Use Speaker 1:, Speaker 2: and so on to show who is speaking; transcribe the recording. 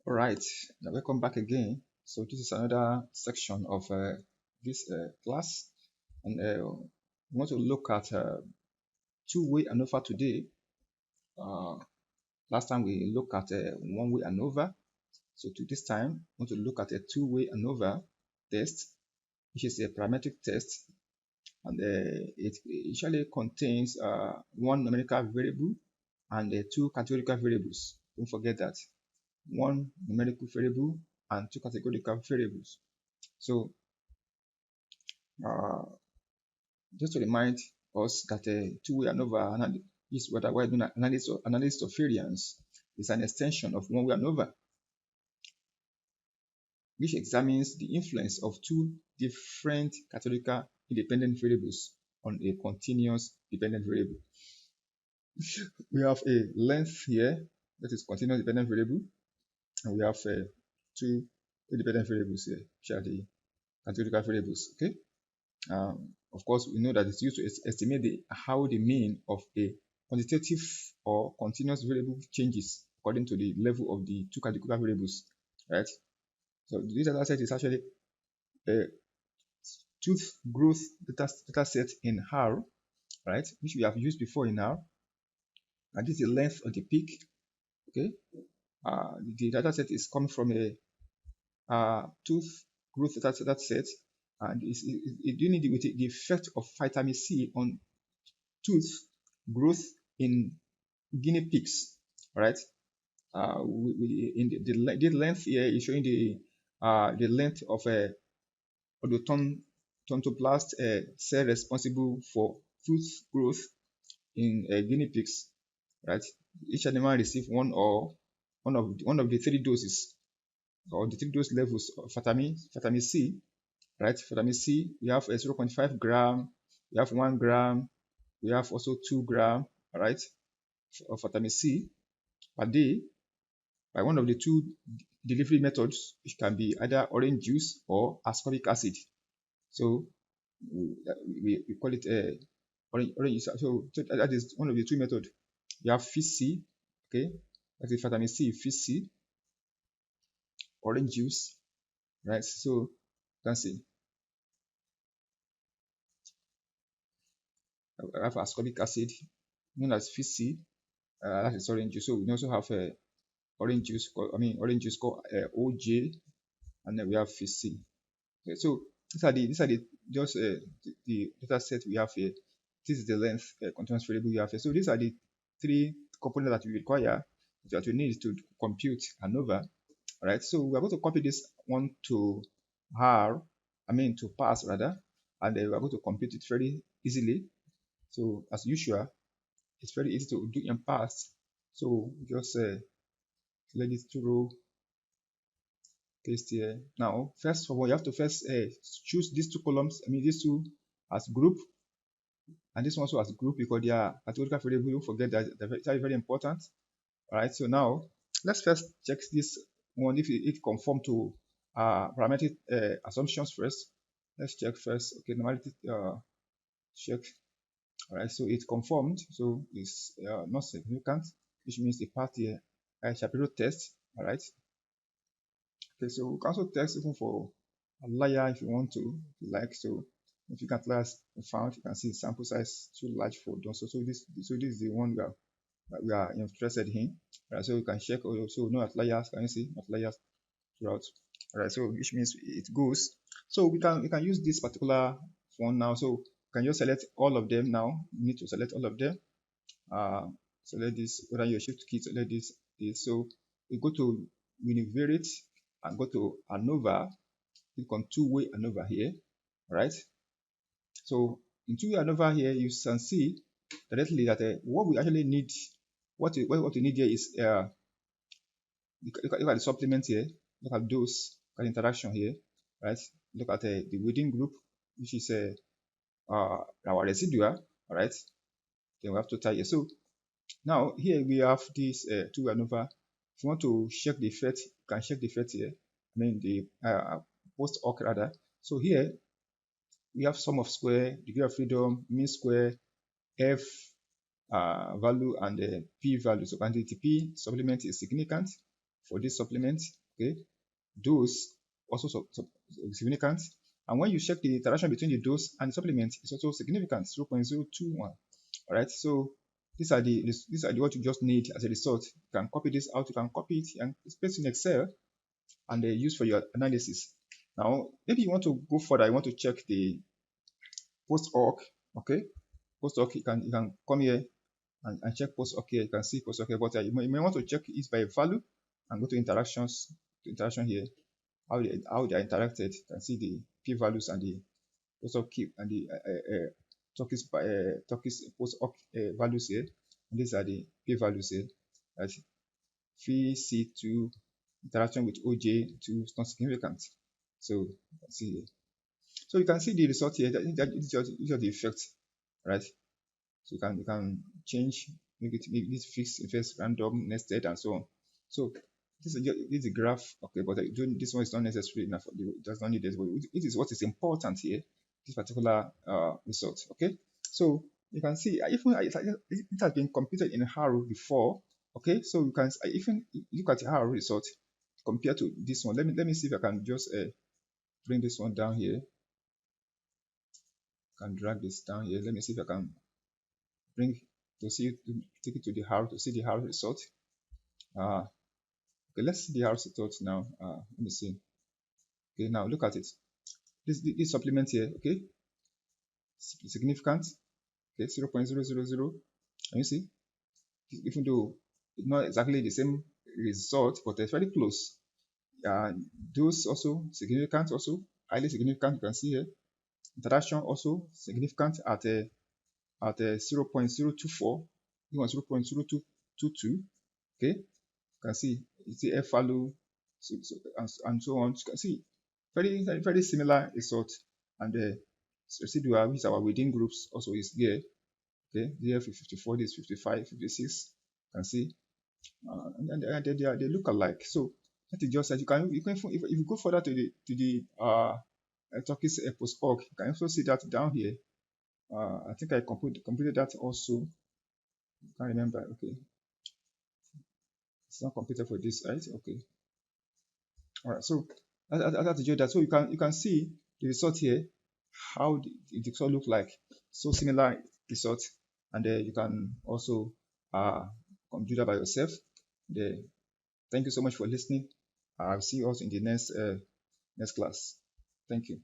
Speaker 1: All right, now welcome back again. So this is another section of this class, and we want to look at two-way ANOVA today. Last time we looked at one-way ANOVA, so to this time we want to look at a two-way ANOVA test, which is a parametric test, and it usually contains one numerical variable and two categorical variables. Don't forget that. One numerical variable and two categorical variables. So just to remind us that two-way ANOVA is what we're doing analysis of variance is an extension of one-way ANOVA, which examines the influence of two different categorical independent variables on a continuous dependent variable. We have a length here that is continuous dependent variable, and we have two independent variables here, which are the categorical variables. Okay. Of course, we know that it's used to estimate how the mean of a quantitative or continuous variable changes according to the level of the two categorical variables, right? So this data set is actually a tooth growth data set in R, right, which we have used before in R. And this is the length of the peak. Okay, the data set is coming from a tooth growth data set, and it's dealing with the effect of vitamin C on tooth growth in guinea pigs. Right? In the length here is showing the length of a odontoblast cell responsible for tooth growth in guinea pigs. Right? Each animal receives one of the three doses or the three dose levels of vitamin C. Right? Vitamin C, we have a 0.5 gram, we have 1 gram, we have also 2 gram, right, of vitamin C per day by one of the two delivery methods, which can be either orange juice or ascorbic acid. So we call it orange juice. So that is one of the two methods. You have fish C, okay, that is vitamin C, fish C, orange juice, right? So you can see I have ascorbic acid known as fish C, that is orange juice. So we also have orange juice called OJ, and then we have fish C. Okay, so these are the data set we have here. This is the length continuous variable we have here. So these are the three components that we require, that we need to compute ANOVA. Right, so we are going to copy this one to to pass rather, and we are going to compute it very easily. So as usual, it's very easy to do in pass. So just let it through, paste here. Now, first of all, you have to first choose these two columns. These two as group, and this one also as group, because they are categorical variable. Don't forget that they're very, very important. All right. So now let's first check this one if it conform to parametric assumptions first. Let's check first. Okay, normality check. All right, so it conformed, so it's not significant, which means the part here Shapiro test. All right. Okay, so we can also test even for a layer if you want to, if you like. So if you can't last found, you can see sample size too large for those. So this is the one we are interested in. All right, so you can check also no outliers. Can you see outliers throughout? All right, so which means it goes. So we can use this particular one now. So you can just select all of them now. You need to select all of them. Select this, whether your shift key, select this. So we go to univariate and go to ANOVA. Click on two-way ANOVA here. All right. So in two-way ANOVA here, you can see directly that what we actually need, what we need here is look at the supplement here. Look at those interaction here, right? Look at the within group, which is our residual, all right? Then we have total here. So now here we have this two-way ANOVA. If you want to check the effect, you can check the effect here. The post hoc rather. So here we have sum of square, degree of freedom, mean square, F value, and P value. So and the P supplement is significant. for this supplement. Okay, dose also significant. And when you check the interaction between the dose and the supplement, it's also significant, 0.021. All right, so these are the what you just need as a result. You can copy this out, you can copy it and paste in Excel and use for your analysis. Now, maybe you want to go further, you want to check the post hoc. Okay, post hoc, you can come here and check post hoc here. You can see post hoc here, but you may want to check it by value and go to interactions, to interaction here, how they are interacted. You can see the p-values and the post hoc and the Turkish post hoc values here. And these are the p-values here. Right? Phi C2 interaction with OJ2 is not significant. So you can see here. So you can see the result here. That is just the effect, right? So you can change, make this fixed, first, random, nested, and so on. So this is a graph, okay, but this one is not necessary enough. It does not need this, but it is what is important here, this particular result. Okay, so you can see even it has been computed in Haru before. Okay, so you can even look at the Haru result compared to this one. Let me see if I can just bring this one down here. I can drag this down here. Let me see if I can bring to take it to the Haru to see the Haru result. Okay, let's see the Haru result now. Let me see. Okay, now look at it. This supplement here, okay, significant. Okay, 0.000. Can you see? Even though it's not exactly the same result, but it's very close. Those also significant, also highly significant. You can see here. Interaction also significant at 0.024, even 0.0222. Okay, you can see it's the F value, and so on. You can see very similar result, and the residual, which is our within groups, also is here. Okay, there 54, this 55, 56. You can see, and they look alike. So that is just that you can if you go further to the Turkish post hoc, you can also see that down here. I think I completed that also. I can't remember. Okay, it's not completed for this, right? Okay. All right. So that's that. So you can see the result here, how the result look like. So similar result, and you can also do that by yourself. Thank you so much for listening. I'll see you also in the next class. Thank you.